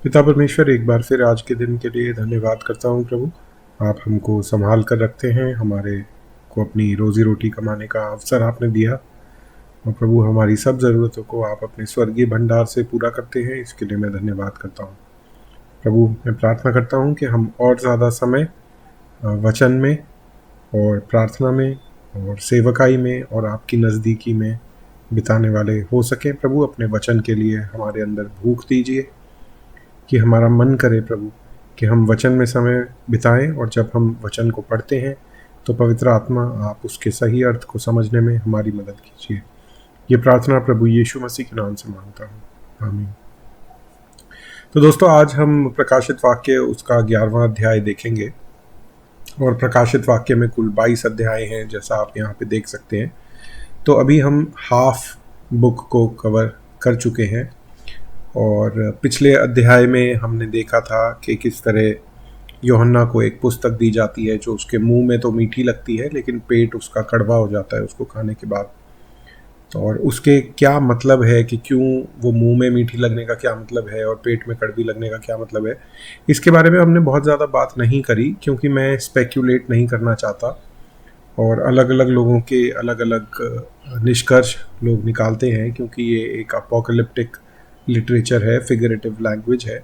पिता परमेश्वर, एक बार फिर आज के दिन के लिए धन्यवाद करता हूँ प्रभु। आप हमको संभाल कर रखते हैं, हमारे को अपनी रोजी रोटी कमाने का अवसर आपने दिया, और प्रभु हमारी सब ज़रूरतों को आप अपने स्वर्गीय भंडार से पूरा करते हैं। इसके लिए मैं धन्यवाद करता हूँ प्रभु। मैं प्रार्थना करता हूँ कि हम और ज़्यादा समय वचन में और प्रार्थना में और सेवकाई में और आपकी नज़दीकी में बिताने वाले हो सकें। प्रभु, अपने वचन के लिए हमारे अंदर भूख दीजिए कि हमारा मन करे प्रभु कि हम वचन में समय बिताएं, और जब हम वचन को पढ़ते हैं तो पवित्र आत्मा आप उसके सही अर्थ को समझने में हमारी मदद कीजिए। ये प्रार्थना प्रभु यीशु मसीह के नाम से मांगता हूँ, आमीन। तो दोस्तों, आज हम प्रकाशित वाक्य उसका 11वां अध्याय देखेंगे, और प्रकाशित वाक्य में कुल 22 अध्याय हैं, जैसा आप यहाँ पे देख सकते हैं। तो अभी हम हाफ बुक को कवर कर चुके हैं, और पिछले अध्याय में हमने देखा था कि किस तरह यूहन्ना को एक पुस्तक दी जाती है जो उसके मुंह में तो मीठी लगती है, लेकिन पेट उसका कड़वा हो जाता है उसको खाने के बाद। तो और उसके क्या मतलब है कि क्यों वो मुंह में मीठी लगने का क्या मतलब है और पेट में कड़वी लगने का क्या मतलब है, इसके बारे में हमने बहुत ज़्यादा बात नहीं करी, क्योंकि मैं स्पेक्यूलेट नहीं करना चाहता। और अलग अलग लोगों के अलग अलग निष्कर्ष लोग निकालते हैं, क्योंकि ये एक अपोकलिप्टिक लिटरेचर है, फिगरेटिव लैंग्वेज है।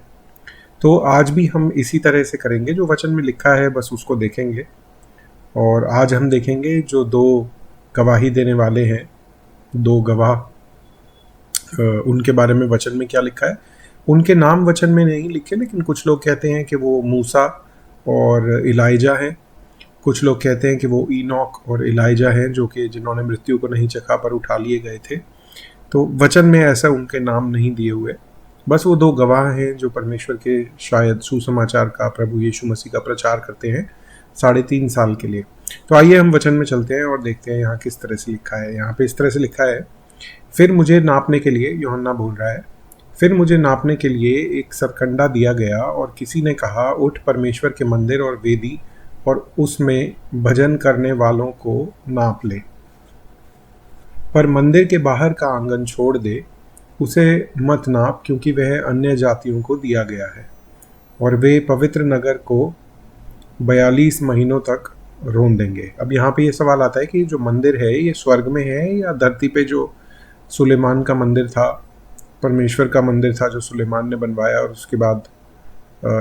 तो आज भी हम इसी तरह से करेंगे, जो वचन में लिखा है बस उसको देखेंगे। और आज हम देखेंगे जो दो गवाही देने वाले हैं, दो गवाह, उनके बारे में वचन में क्या लिखा है। उनके नाम वचन में नहीं लिखे, लेकिन कुछ लोग कहते हैं कि वो मूसा और इलाइजा हैं। कुछ लोग कहते हैं कि वो ईनॉक और इलाइजा हैं, जो कि जिन्होंने मृत्यु को नहीं चखा पर उठा लिए गए थे। तो वचन में ऐसा उनके नाम नहीं दिए हुए, बस वो दो गवाह हैं जो परमेश्वर के शायद सुसमाचार का, प्रभु यीशु मसीह का प्रचार करते हैं 3.5 साल के लिए। तो आइए हम वचन में चलते हैं और देखते हैं यहाँ किस तरह से लिखा है। यहाँ पे इस तरह से लिखा है, फिर मुझे नापने के लिए, यूहन्ना बोल रहा है, फिर मुझे नापने के लिए एक सरकंडा दिया गया, और किसी ने कहा, उठ परमेश्वर के मंदिर और वेदी और उसमें भजन करने वालों को नाप ले, पर मंदिर के बाहर का आंगन छोड़ दे, उसे मत नाप, क्योंकि वह अन्य जातियों को दिया गया है, और वे पवित्र नगर को 42 महीनों तक रोन देंगे। अब यहाँ पे ये सवाल आता है कि जो मंदिर है ये स्वर्ग में है या धरती पे, जो सुलेमान का मंदिर था, परमेश्वर का मंदिर था जो सुलेमान ने बनवाया और उसके बाद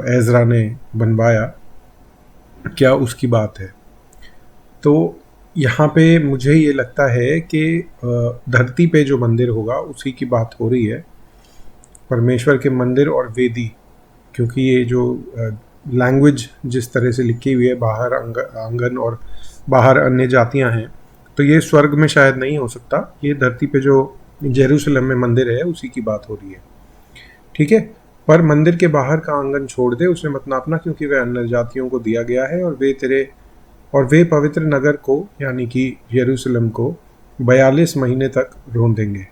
एजरा ने बनवाया, क्या उसकी बात है। तो यहाँ पे मुझे ये लगता है कि धरती पे जो मंदिर होगा उसी की बात हो रही है, परमेश्वर के मंदिर और वेदी, क्योंकि ये जो लैंग्वेज जिस तरह से लिखी हुई है, बाहर आंगन और बाहर अन्य जातियाँ हैं, तो ये स्वर्ग में शायद नहीं हो सकता। ये धरती पे जो जेरूशलेम में मंदिर है उसी की बात हो रही है, ठीक है। पर मंदिर के बाहर का आंगन छोड़ दे, उसे मत नापना, क्योंकि वह अन्य जातियों को दिया गया है, और वे पवित्र नगर को, यानी कि यरूशलेम को 42 महीने तक रोन देंगे।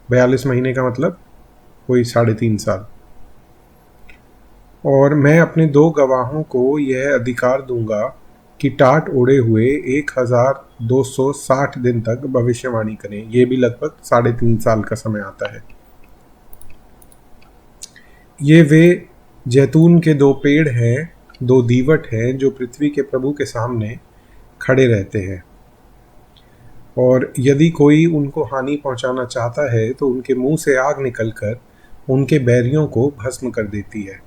42 महीने का मतलब कोई 3.5 साल। और मैं अपने दो गवाहों को यह अधिकार दूंगा कि टाट ओढ़े हुए 1260 दिन तक भविष्यवाणी करें। ये भी लगभग 3.5 साल का समय आता है। ये वे जैतून के दो पेड़ हैं, दो दीवट हैं, जो पृथ्वी के प्रभु के सामने खड़े रहते हैं, और यदि कोई उनको हानि पहुंचाना चाहता है तो उनके मुंह से आग निकलकर उनके बैरियों को भस्म कर देती है,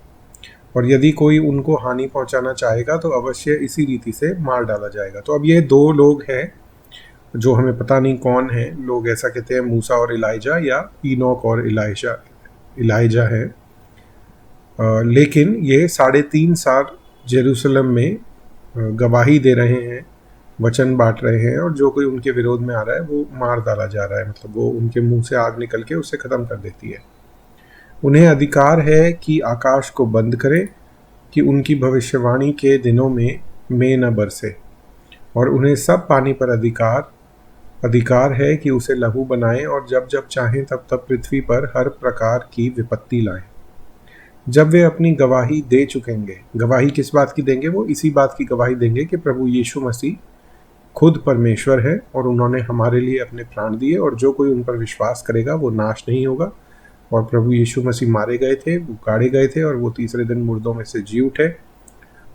और यदि कोई उनको हानि पहुंचाना चाहेगा तो अवश्य इसी रीति से मार डाला जाएगा। तो अब ये दो लोग हैं जो हमें पता नहीं कौन है। लोग ऐसा कहते हैं मूसा और इलाइजा, या ईनोक और इलाइजा है, लेकिन ये 3.5 साल जेरूशलेम में गवाही दे रहे हैं, वचन बांट रहे हैं, और जो कोई उनके विरोध में आ रहा है वो मार डाला जा रहा है, मतलब वो उनके मुंह से आग निकल के उससे ख़त्म कर देती है। उन्हें अधिकार है कि आकाश को बंद करें, कि उनकी भविष्यवाणी के दिनों में न बरसे, और उन्हें सब पानी पर अधिकार है कि उसे लहू बनाएं, और जब जब चाहें तब तब पृथ्वी पर हर प्रकार की विपत्ति लाएं। जब वे अपनी गवाही दे चुकेंगे, गवाही किस बात की देंगे? वो इसी बात की गवाही देंगे कि प्रभु यीशु मसीह खुद परमेश्वर है, और उन्होंने हमारे लिए अपने प्राण दिए, और जो कोई उन पर विश्वास करेगा वो नाश नहीं होगा और प्रभु यीशु मसीह मारे गए थे, वो गाड़े गए थे और वो तीसरे दिन मुर्दों में से जी उठे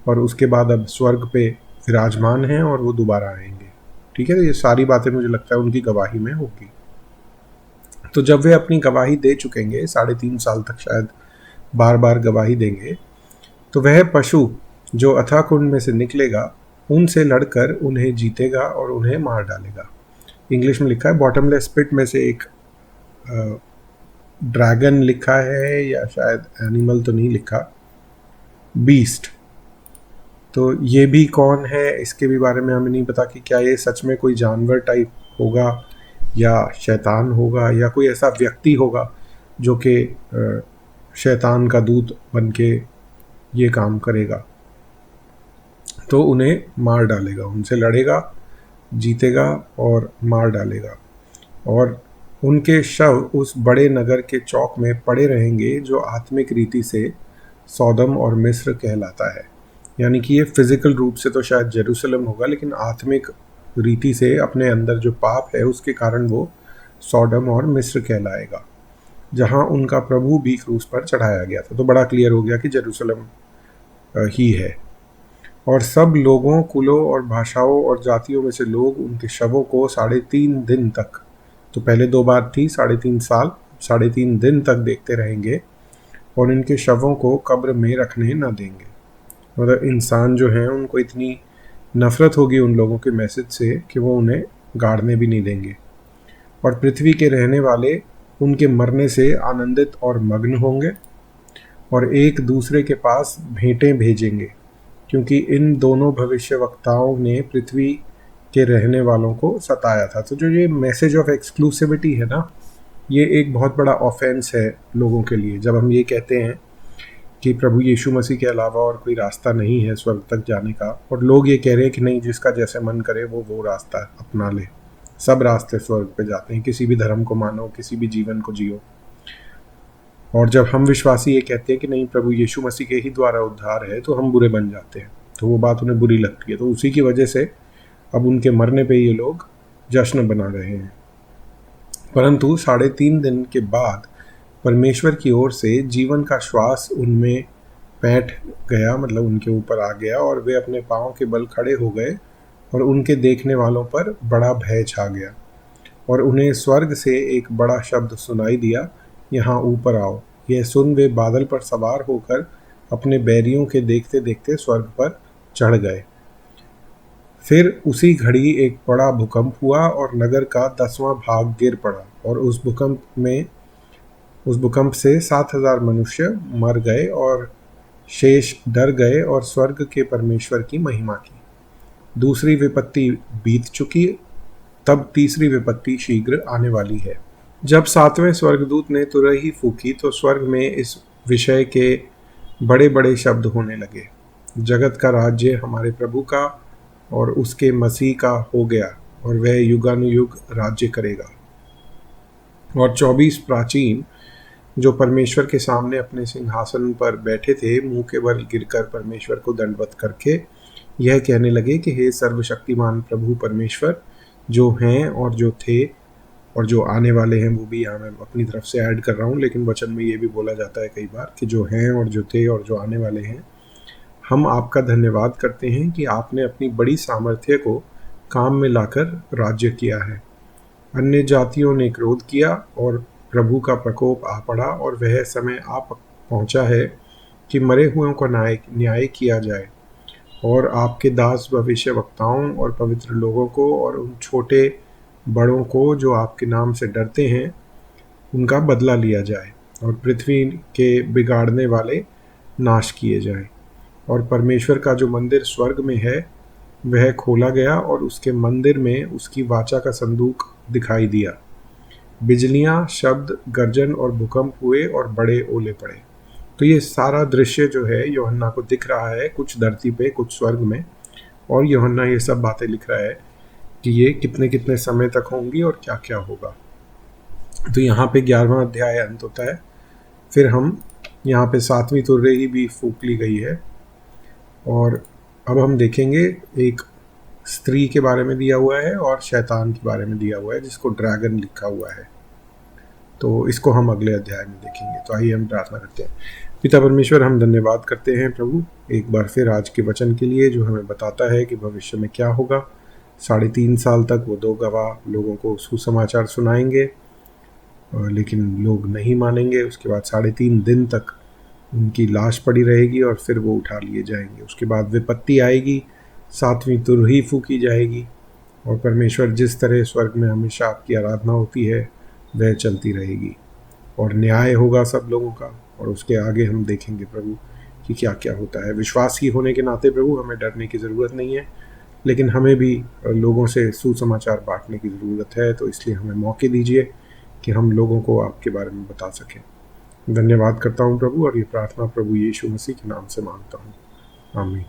और उसके बाद अब स्वर्ग पे विराजमान हैं और वो दोबारा आएंगे। ठीक है, तो ये सारी बातें मुझे लगता है उनकी गवाही में होगी। तो जब वे अपनी गवाही दे चुकेंगे, 3.5 साल तक शायद बार बार गवाही देंगे, तो वह पशु जो अथाह कुंड में से निकलेगा उनसे लड़कर उन्हें जीतेगा और उन्हें मार डालेगा। इंग्लिश में लिखा है बॉटमलेस पिट में से एक ड्रैगन लिखा है, या शायद एनिमल तो नहीं लिखा, बीस्ट। तो ये भी कौन है इसके भी बारे में हमें नहीं पता कि क्या ये सच में कोई जानवर टाइप होगा या शैतान होगा या कोई ऐसा व्यक्ति होगा जो कि शैतान का दूत बन के ये काम करेगा। तो उन्हें मार डालेगा, उनसे लड़ेगा, जीतेगा और मार डालेगा, और उनके शव उस बड़े नगर के चौक में पड़े रहेंगे जो आत्मिक रीति से सौदम और मिस्र कहलाता है। यानी कि ये फिजिकल रूप से तो शायद जेरूसलम होगा, लेकिन आत्मिक रीति से अपने अंदर जो पाप है उसके कारण वो सौदम और मिस्र कहलाएगा, जहाँ उनका प्रभु भी क्रूस पर चढ़ाया गया था। तो बड़ा क्लियर हो गया कि जेरूसलम ही है। और सब लोगों, कुलों और भाषाओं और जातियों में से लोग उनके शवों को 3.5 दिन तक, तो पहले 2 बार थी 3.5 साल, 3.5 दिन तक देखते रहेंगे और इनके शवों को कब्र में रखने न देंगे। मतलब इंसान जो हैं उनको इतनी नफ़रत होगी उन लोगों के मैसेज से कि वो उन्हें गाड़ने भी नहीं देंगे। और पृथ्वी के रहने वाले उनके मरने से आनंदित और मग्न होंगे और एक दूसरे के पास भेंटें भेजेंगे, क्योंकि इन दोनों भविष्यवक्ताओं ने पृथ्वी के रहने वालों को सताया था। तो जो ये मैसेज ऑफ एक्सक्लूसिविटी है ना, ये एक बहुत बड़ा ऑफेंस है लोगों के लिए। जब हम ये कहते हैं कि प्रभु यीशु मसीह के अलावा और कोई रास्ता नहीं है स्वर्ग तक जाने का, और लोग ये कह रहे हैं कि नहीं, जिसका जैसे मन करे वो रास्ता अपना ले, सब रास्ते स्वर्ग पे जाते हैं, किसी भी धर्म को मानो, किसी भी जीवन को जियो। और जब हम विश्वासी ये कहते हैं कि नहीं, प्रभु यीशु मसीह के ही द्वारा उद्धार है, तो हम बुरे बन जाते हैं, तो वो बात उन्हें बुरी लगती है। तो उसी की वजह से अब उनके मरने पे ये लोग जश्न बना रहे हैं। परंतु 3.5 दिन के बाद परमेश्वर की ओर से जीवन का श्वास उनमें बैठ गया, मतलब उनके ऊपर आ गया, और वे अपने पाँव के बल खड़े हो गए और उनके देखने वालों पर बड़ा भय छा गया। और उन्हें स्वर्ग से एक बड़ा शब्द सुनाई दिया, यहाँ ऊपर आओ। यह सुन वे बादल पर सवार होकर अपने बैरियों के देखते देखते स्वर्ग पर चढ़ गए। फिर उसी घड़ी एक बड़ा भूकंप हुआ और नगर का 10वां भाग गिर पड़ा, और उस भूकंप से 7,000 मनुष्य मर गए और शेष डर गए और स्वर्ग के परमेश्वर की महिमा की। दूसरी विपत्ति बीत चुकी, तब तीसरी विपत्ति शीघ्र आने वाली है। जब 7वें स्वर्गदूत ने तुरही फूकी तो स्वर्ग में इस विषय के बड़े बड़े शब्द होने लगे, जगत का राज्य हमारे प्रभु का और उसके मसीह का हो गया, और वह युगानुयुग राज्य करेगा। और 24 प्राचीन जो परमेश्वर के सामने अपने सिंहासन पर बैठे थे, मुंह के बल गिरकर परमेश्वर को दंडवत करके यह कहने लगे कि हे सर्वशक्तिमान प्रभु परमेश्वर, जो हैं और जो थे और जो आने वाले हैं, वो भी यहाँ मैं अपनी तरफ से ऐड कर रहा हूँ, लेकिन वचन में ये भी बोला जाता है कई बार कि जो हैं और जो थे और जो आने वाले हैं, हम आपका धन्यवाद करते हैं कि आपने अपनी बड़ी सामर्थ्य को काम में लाकर राज्य किया है। अन्य जातियों ने क्रोध किया और प्रभु का प्रकोप आ पड़ा, और वह समय आ पहुँचा है कि मरे हुओं का न्याय किया जाए, और आपके दास भविष्यवक्ताओं और पवित्र लोगों को और उन छोटे बड़ों को जो आपके नाम से डरते हैं, उनका बदला लिया जाए, और पृथ्वी के बिगाड़ने वाले नाश किए जाएं। और परमेश्वर का जो मंदिर स्वर्ग में है वह खोला गया, और उसके मंदिर में उसकी वाचा का संदूक दिखाई दिया। बिजलियां, शब्द, गर्जन और भूकंप हुए और बड़े ओले पड़े। तो ये सारा दृश्य जो है यूहन्ना को दिख रहा है, कुछ धरती पे कुछ स्वर्ग में, और यूहन्ना ये सब बातें लिख रहा है कि ये कितने कितने समय तक होंगी और क्या क्या होगा। तो यहाँ पे 11वां अध्याय अंत होता है। फिर हम यहाँ पे 7वीं तुरही भी फूंक ली गई है, और अब हम देखेंगे एक स्त्री के बारे में दिया हुआ है और शैतान के बारे में दिया हुआ है, जिसको ड्रैगन लिखा हुआ है। तो इसको हम अगले अध्याय में देखेंगे। तो आइए हम प्रार्थना करते हैं। पिता परमेश्वर, हम धन्यवाद करते हैं प्रभु एक बार फिर आज के वचन के लिए, जो हमें बताता है कि भविष्य में क्या होगा। 3.5 साल तक वो 2 गवाह लोगों को सुसमाचार सुनाएंगे, लेकिन लोग नहीं मानेंगे। उसके बाद 3.5 दिन तक उनकी लाश पड़ी रहेगी और फिर वो उठा लिए जाएंगे। उसके बाद विपत्ति आएगी, 7वीं तुरही फूकी जाएगी, और परमेश्वर जिस तरह स्वर्ग में हमेशा आपकी आराधना होती है वह चलती रहेगी, और न्याय होगा सब लोगों का। और उसके आगे हम देखेंगे प्रभु कि क्या क्या होता है। विश्वासी होने के नाते प्रभु हमें डरने की ज़रूरत नहीं है, लेकिन हमें भी लोगों से सुसमाचार बांटने की ज़रूरत है। तो इसलिए हमें मौके दीजिए कि हम लोगों को आपके बारे में बता सकें। धन्यवाद करता हूँ प्रभु, और ये प्रार्थना प्रभु यीशु मसीह के नाम से मांगता हूँ, आमीन।